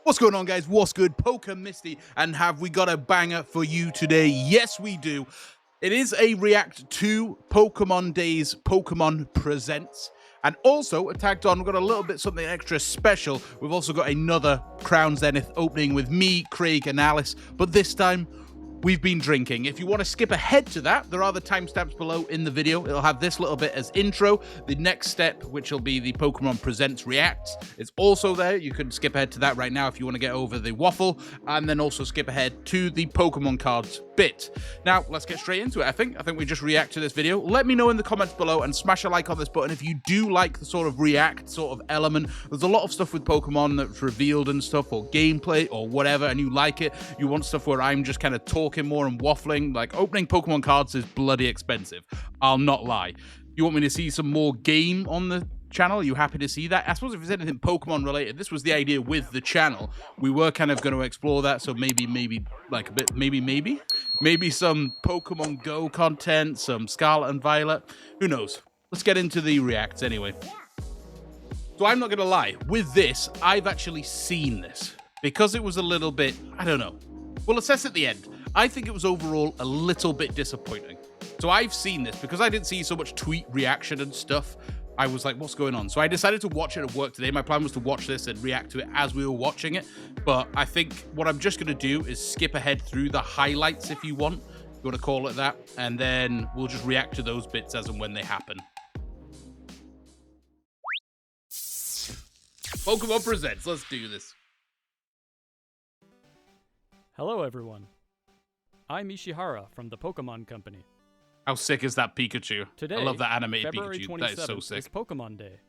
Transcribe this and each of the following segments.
What's going on, guys? What's good? PokeMysti, and have we got a banger for you today? Yes, we do. It is a react to Pokemon Days Pokemon Presents. And also, tagged on, we've got a little bit something extra special. We've also got another Crown Zenith opening with me, Craig, and Alice. But this time, we've been drinking. If you want to skip ahead to that, there are the timestamps below in the video. It'll have this little bit as intro. The next step, which will be the Pokemon Presents Reacts, is also there. You can skip ahead to that right now if you want to get over the waffle, and then also skip ahead to the Pokemon cards bit. Now, let's get straight into it, I think. We just react to this video. Let me know in the comments below and smash a like on this button if you do like the sort of react sort of element. There's a lot of stuff with Pokemon that's revealed and stuff, or gameplay, or whatever, and you like it. You want stuff where I'm just kind of talking more and waffling. Like, opening Pokemon cards is bloody expensive. I'll not lie. You want me to see some more game on the channel? Are you happy to see that? I suppose if there's anything Pokemon related, this was the idea with the channel. We were kind of going to explore that, so maybe like a bit, maybe some Pokemon Go content, some Scarlet and Violet. Who knows? Let's get into the reacts anyway. So I'm not going to lie, with this, I've actually seen this because it was a little bit, I don't know. We'll assess at the end. I think it was overall a little bit disappointing. So I've seen this because I didn't see so much tweet reaction and stuff. I was like, what's going on? So I decided to watch it at work today. My plan was to watch this and react to it as we were watching it. But I think what I'm just going to do is skip ahead through the highlights, if you want. If you want to call it that. And then we'll just react to those bits as and when they happen. Pokemon Presents. Let's do this. Hello, everyone. I'm Ishihara from the Pokemon Company. How sick is that Pikachu? Today, I love that animated February Pikachu. That is so 27th sick. is Pokemon Day.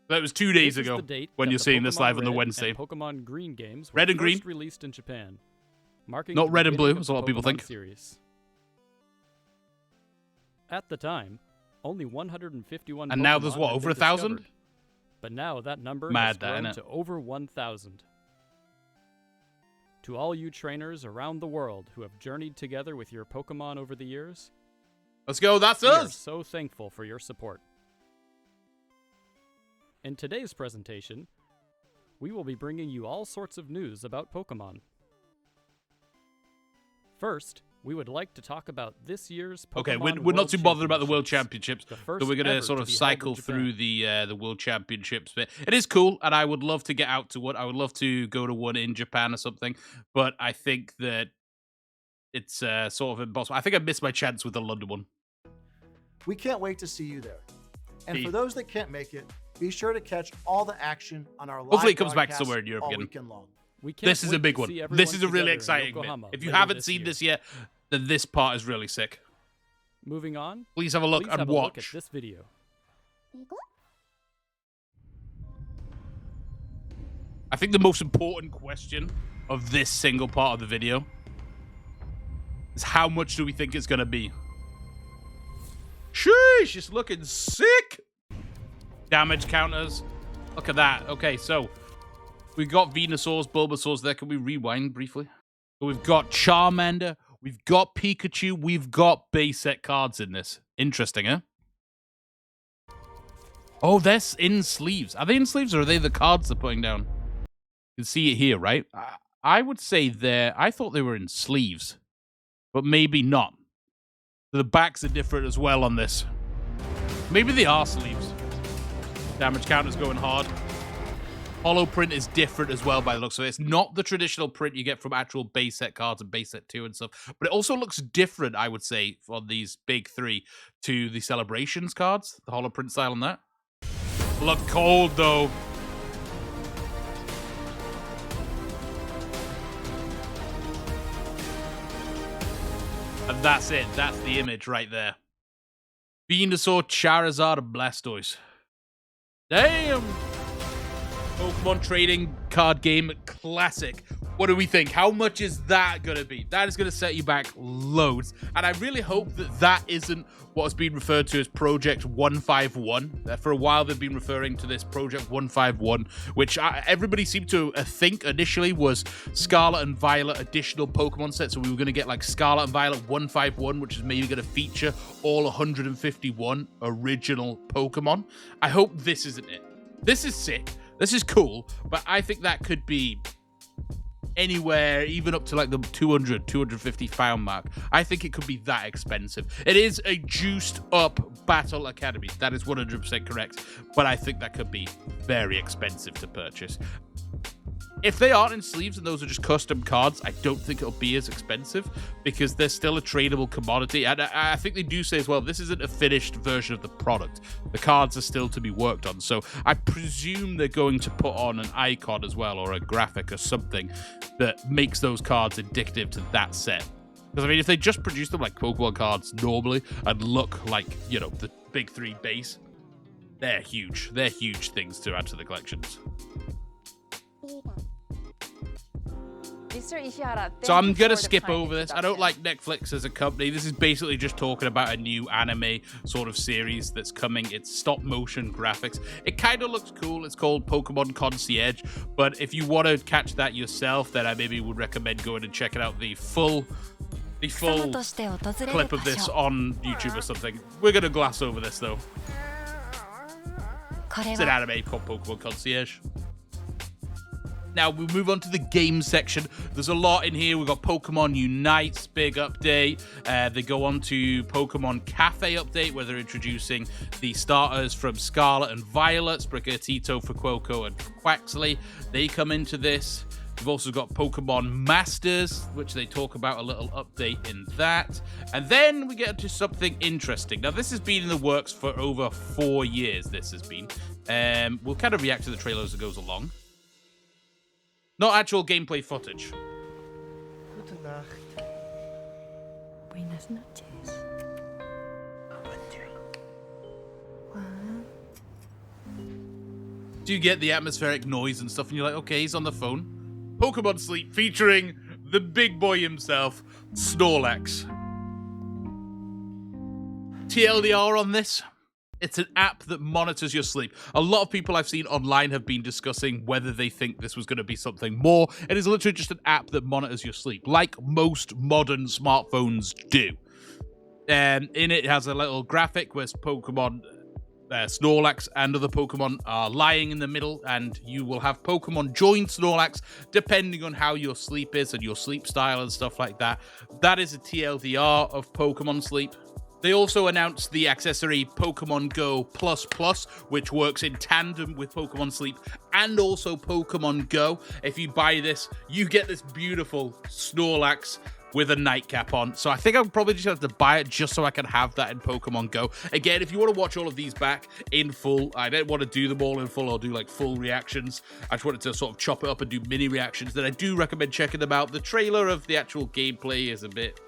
That was 2 days This is ago the date when that you're the seeing this Pokemon live on the Red Wednesday. and Pokemon Green games were Red and Green? first released in Japan, marking Not the red and blue, beginning as a lot of people Pokemon think. Series. At the time, only 151 And now Pokemon there's what, had over been 1,000? discovered. But now that number Mad has that, grown innit? to over 1,000. To all you trainers around the world who have journeyed together with your Pokemon over the years, Let's go, that's we are us! so thankful for your support. In today's presentation, we will be bringing you all sorts of news about Pokemon. First, we would like to talk about this year's Pokemon Okay, we're not World too bothered about the World Championships, Championships, the so we're first going to ever sort to of be held in cycle Japan. through the World Championships bit. It is cool, and I would love to get out to one. I would love to go to one in Japan or something, but I think that it's sort of impossible. I think I missed my chance with the London one. We can't wait to see you there. And See. for those that can't make it, be sure to catch all the action on our live Hopefully it comes back broadcast somewhere in Europe all again. weekend long. We can't This is a wait big to one. see This is a everyone really together in exciting bit. Yokohama If you later haven't seen year. this yet, then this part is really sick. Moving on, Please have a look please and have a look at watch. this video. I think the most important question of this single part of the video is how much do we think it's going to be? Sheesh, it's looking sick. Damage counters. Look at that. Okay, so we got Venusaurs, Bulbasaurs there. Can we rewind briefly? So we've got Charmander, we've got Pikachu, we've got base set cards in this. Interesting, huh? Oh, they're in sleeves. Are they in sleeves or are they the cards they're putting down? You can see it here, right? I would say I thought they were in sleeves, but maybe not. The backs are different as well on this. Maybe they are sleeves. Damage counter's going hard. Holo print is different as well by the looks of it. It's not the traditional print you get from actual base set cards and base set 2 and stuff, but it also looks different, I would say, on these big 3 to the Celebrations cards, the holo print style on that. Look cold, though. And that's it. That's the image right there. Venusaur, Charizard, and Blastoise. Damn! Pokemon trading card game classic. What do we think? How much is that going to be? That is going to set you back loads. And I really hope that that isn't what has been referred to as Project 151. For a while, they've been referring to this Project 151, which everybody seemed to think initially was Scarlet and Violet additional Pokemon set. So we were going to get like Scarlet and Violet 151, which is maybe going to feature all 151 original Pokemon. I hope this isn't it. This is sick. This is cool, but I think that could be anywhere, even up to like the 200, 250 found mark. I think it could be that expensive. It is a juiced up Battle Academy. That is 100% correct. But I think that could be very expensive to purchase. If they aren't in sleeves and those are just custom cards, I don't think it'll be as expensive because they're still a tradable commodity. And I think they do say as well, this isn't a finished version of the product. The cards are still to be worked on. So I presume they're going to put on an icon as well, or a graphic or something that makes those cards indicative to that set. Because, I mean, if they just produce them like Pokemon cards normally and look like, you know, the big three base, they're huge. They're huge things to add to the collections. So I'm going to skip over this. I don't like Netflix as a company. This is basically just talking about a new anime sort of series that's coming. It's stop motion graphics. It kind of looks cool. It's called Pokemon Concierge. But if you want to catch that yourself, then I maybe would recommend going and checking out the full clip of this on YouTube or something. We're going to gloss over this though. It's an anime called Pokemon Concierge. Now, we move on to the game section. There's a lot in here. We've got Pokemon Unite's big update. They go on to Pokemon Cafe update, where they're introducing the starters from Scarlet and Violet, Sprigatito, Fuecoco, and Quaxley. They come into this. We've also got Pokemon Masters, which they talk about a little update in that. And then we get to something interesting. Now, this has been in the works for over 4 years, this has been. We'll kind of react to the trailer as it goes along. Not actual gameplay footage. Gute Nacht. Buenas noches. Do you get the atmospheric noise and stuff, and you're like, okay, he's on the phone. Pokemon Sleep featuring the big boy himself, Snorlax. TLDR on this. It's an app that monitors your sleep. A lot of people I've seen online have been discussing whether they think this was going to be something more. It is literally just an app that monitors your sleep, like most modern smartphones do. And in it has a little graphic where Pokemon Snorlax and other Pokemon are lying in the middle, and you will have Pokemon join Snorlax depending on how your sleep is and your sleep style and stuff like that. That is a TLDR of Pokemon Sleep. They also announced the accessory Pokemon Go++, which works in tandem with Pokemon Sleep and also Pokemon Go. If you buy this, you get this beautiful Snorlax with a nightcap on. So I think I'll probably just have to buy it just so I can have that in Pokemon Go. Again, if you want to watch all of these back in full, I don't want to do them all in full or do like full reactions. I just wanted to sort of chop it up and do mini reactions. Then I do recommend checking them out. The trailer of the actual gameplay is a bit...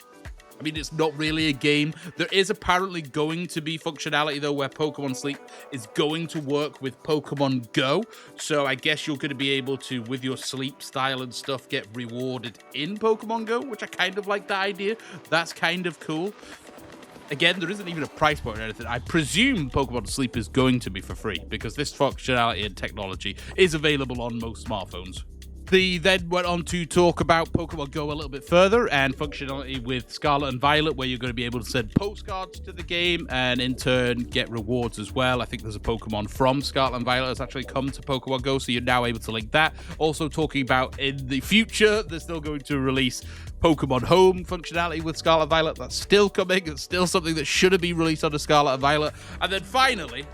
I mean, it's not really a game. There is apparently going to be functionality, though, where Pokemon Sleep is going to work with Pokemon Go. So I guess you're going to be able to, with your sleep style and stuff, get rewarded in Pokemon Go, which I kind of like that idea. That's kind of cool. Again, there isn't even a price point or anything. I presume Pokemon Sleep is going to be for free because this functionality and technology is available on most smartphones. They then went on to talk about Pokemon Go a little bit further and functionality with Scarlet and Violet, where you're going to be able to send postcards to the game and in turn get rewards as well. I think there's a Pokemon from Scarlet and Violet that's actually come to Pokemon Go, so you're now able to link that. Also talking about in the future, they're still going to release Pokemon Home functionality with Scarlet and Violet. That's still coming. It's still something that should have been released under Scarlet and Violet. And then finally,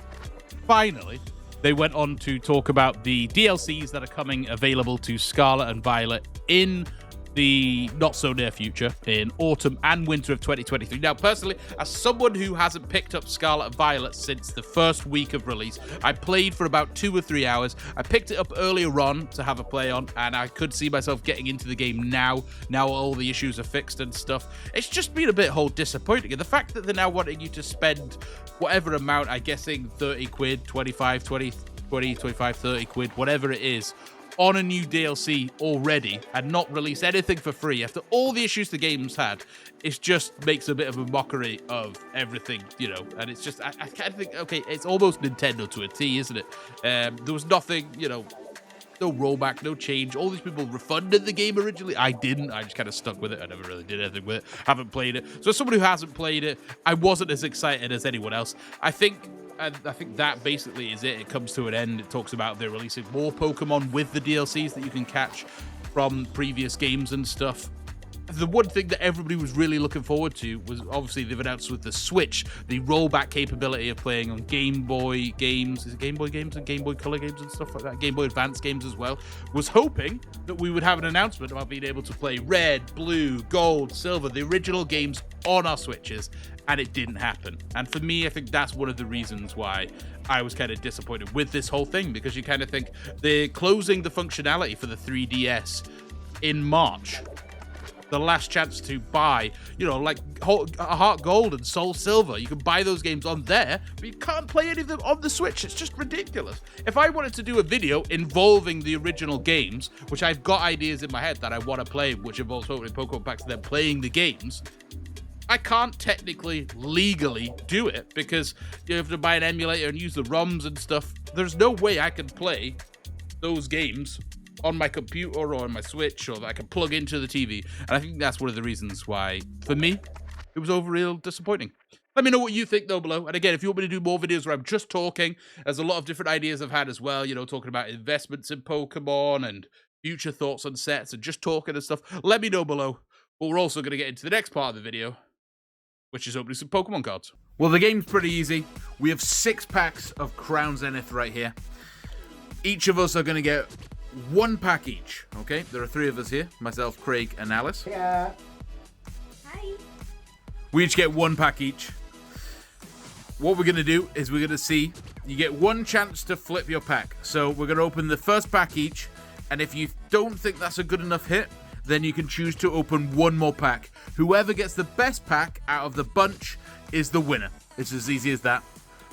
they went on to talk about the DLCs that are coming available to Scarlet and Violet in the not so near future, in autumn and winter of 2023. Now, personally, as someone who hasn't picked up Scarlet and Violet since the first week of release, I played for about 2 or 3 hours. I picked it up earlier on to have a play on, and I could see myself getting into the game now all the issues are fixed and stuff. It's just been a bit whole disappointing. And the fact that they're now wanting you to spend whatever amount, I'm guessing 30 quid, 25, 20, 25, 30 quid, whatever it is, on a new DLC already and not release anything for free after all the issues the game's had, it just makes a bit of a mockery of everything, you know. And it's just, I kind of think, okay, it's almost Nintendo to a T, isn't it? There was nothing, you know, no rollback, no change. All these people refunded the game originally. I didn't. I just kind of stuck with it. I never really did anything with it. Haven't played it. So as someone who hasn't played it, I wasn't as excited as anyone else. I think that basically is it. It comes to an end. It talks about they're releasing more Pokemon with the DLCs that you can catch from previous games and stuff. The one thing that everybody was really looking forward to was obviously they've announced with the Switch, the rollback capability of playing on Game Boy games. Is it Game Boy games and Game Boy Color games and stuff like that? Game Boy Advance games as well. Was hoping that we would have an announcement about being able to play Red, Blue, Gold, Silver, the original games on our Switches, and it didn't happen. And for me, I think that's one of the reasons why I was kind of disappointed with this whole thing, because you kind of think they're closing the functionality for the 3DS in March. The last chance to buy, you know, like Heart Gold and Soul Silver. You can buy those games on there, but you can't play any of them on the Switch. It's just ridiculous. If I wanted to do a video involving the original games, which I've got ideas in my head that I want to play, which involves hopefully Pokemon packs and then playing the games, I can't technically, legally do it because you have to buy an emulator and use the ROMs and stuff. There's no way I can play those games on my computer or on my Switch, or that I can plug into the TV. And I think that's one of the reasons why, for me, it was overall disappointing. Let me know what you think though below. And again, if you want me to do more videos where I'm just talking, there's a lot of different ideas I've had as well, you know, talking about investments in Pokemon and future thoughts on sets and just talking and stuff. Let me know below. But we're also going to get into the next part of the video, which is opening some Pokemon cards. Well, the game's pretty easy. We have 6 packs of Crown Zenith right here. Each of us are going to get 1 pack each, okay? There are 3 of us here, myself, Craig, and Alice. Yeah. Hi. We each get 1 pack each. What we're going to do is we're going to see, you get 1 chance to flip your pack. So we're going to open the first pack each, and if you don't think that's a good enough hit, then you can choose to open 1 more pack. Whoever gets the best pack out of the bunch is the winner. It's as easy as that.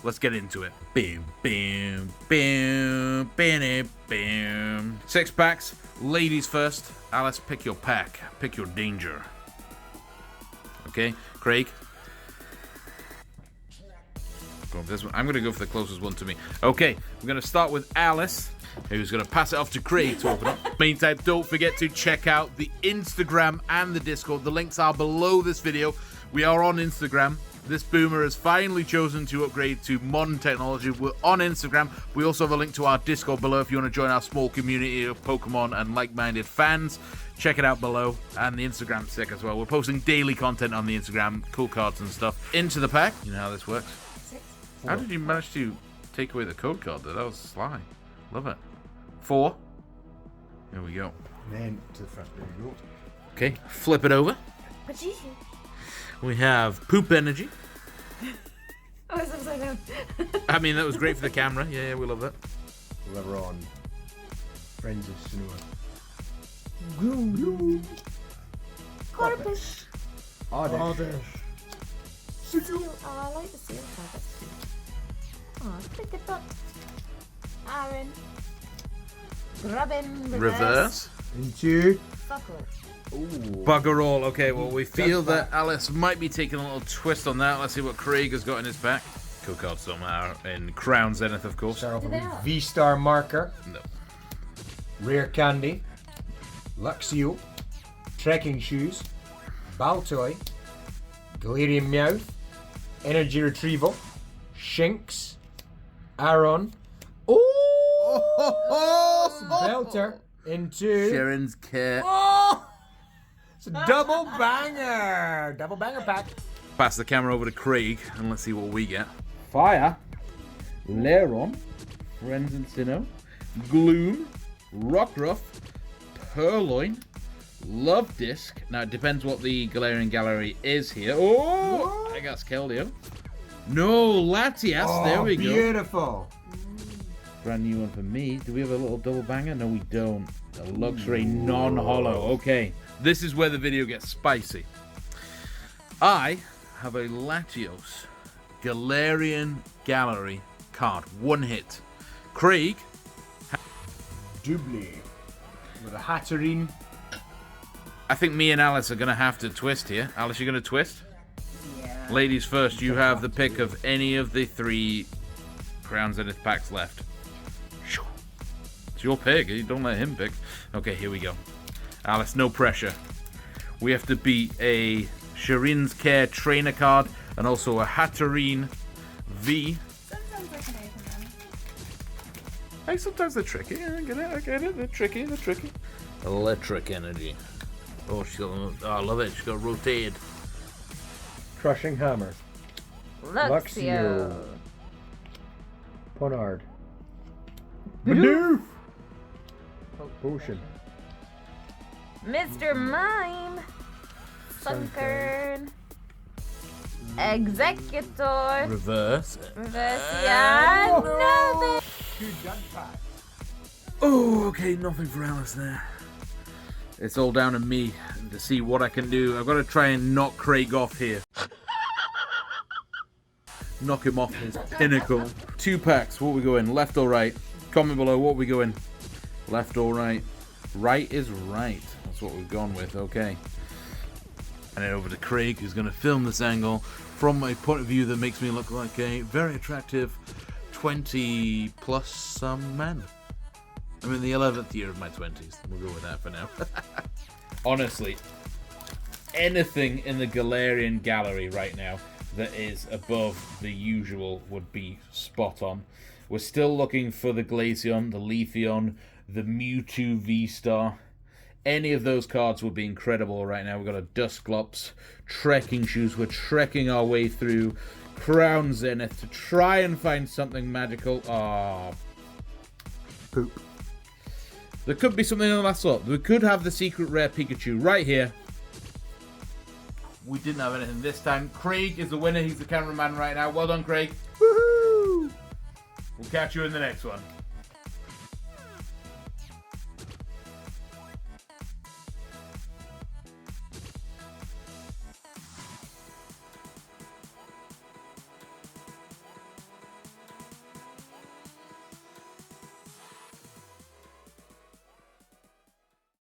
Let's get into it. Bam, bam, bam, bam, bam. 6 packs. Ladies first. Alice, pick your pack. Pick your danger. Okay, Craig. Go for this one. I'm going to go for the closest one to me. Okay, we're going to start with Alice, who's going to pass it off to Craig to open up. Meantime, don't forget to check out the Instagram and the Discord. The links are below this video. We are on Instagram. This boomer has finally chosen to upgrade to modern technology. We're on Instagram. We also have a link to our Discord below if you want to join our small community of Pokemon and like-minded fans. Check it out below. And the Instagram's sick as well. We're posting daily content on the Instagram, cool cards and stuff. Into the pack. You know how this works. 6. How did you manage to take away the code card there? That was sly. Love it. 4. Here we go. Then to the front. There you go. Okay, flip it over. What you? We have Poop Energy. Oh, it's upside down. I mean, that was great for the camera. Yeah, we love that. We're on Friends of Sinua. Corpus. Oddish. Seal. Oh, I like the seal card. Oh, look at that. Aaron. Robin. Reverse. Into Fuck off. Bugger all. Okay, well, we feel that Alice might be taking a little twist on that. Let's see what Craig has got in his pack. Cool cards don't matter. In Crown Zenith, of course. start off Do with they are? V-Star Marker, No. Rare Candy, Luxio, Trekking Shoes, Baltoy, Galarian Meowth, Energy Retrieval, Shinx, Aron, Belter, into... Sharon's cat. Oh! It's a double banger! Double banger pack. Pass the camera over to Craig and let's see what we get. Fire, Leron, Friends and Sinnoh, Gloom, Rockruff, Purloin, Love Disc. Now it depends what the Galarian Gallery is here. Oh, I got Keldeo. No, Latias. There we go. Beautiful. Brand new one for me. Do we have a little double banger? No, we don't. A Luxray non-hollow. Okay. This is where the video gets spicy. I have a Latios Galarian Gallery card. 1 hit. Craig. Doubly. With a Hatterene. I think me and Alice are going to have to twist here. Alice, you're going to twist? Yeah. Ladies first, you have the pick of any of the 3 Crown Zenith packs left. It's your pick. You don't let him pick. Okay, here we go. Alice, no pressure. We have to beat a Sharin's Care trainer card and also a Hatterene V. Sometimes I can open them. Hey, sometimes they're tricky. I get it. They're tricky. Electric energy. Oh, oh, I love it. She's got rotated. Crushing hammer. Luxio. Ponard. Bidoof. Potion. Mr. Mime. Sunkern. Executor. Reverse. Reversia. Nothing. 2 jug packs. Oh, okay. Nothing for Alice there. It's all down to me to see what I can do. I've got to try and knock Craig off here. Knock him off his pinnacle. 2 packs. What we going? Left or right? Comment below. What we going? Left or right? Right is right. That's what we've gone with. Okay. And then over to Craig, who's going to film this angle from a point of view that makes me look like a very attractive 20-plus man. I'm in the 11th year of my 20s. We'll go with that for now. Honestly, anything in the Galarian gallery right now that is above the usual would be spot on. We're still looking for the Glaceon, the Leafeon, the Mewtwo V-Star. Any of those cards would be incredible right now. We've got a Dusclops, trekking shoes. We're trekking our way through Crown Zenith to try and find something magical. Ah, Poop. there could be something in the last slot. We could have the secret rare Pikachu right here. We didn't have anything this time. Craig is the winner. He's the cameraman right now. Well done, Craig. Woohoo! We'll catch you in the next one.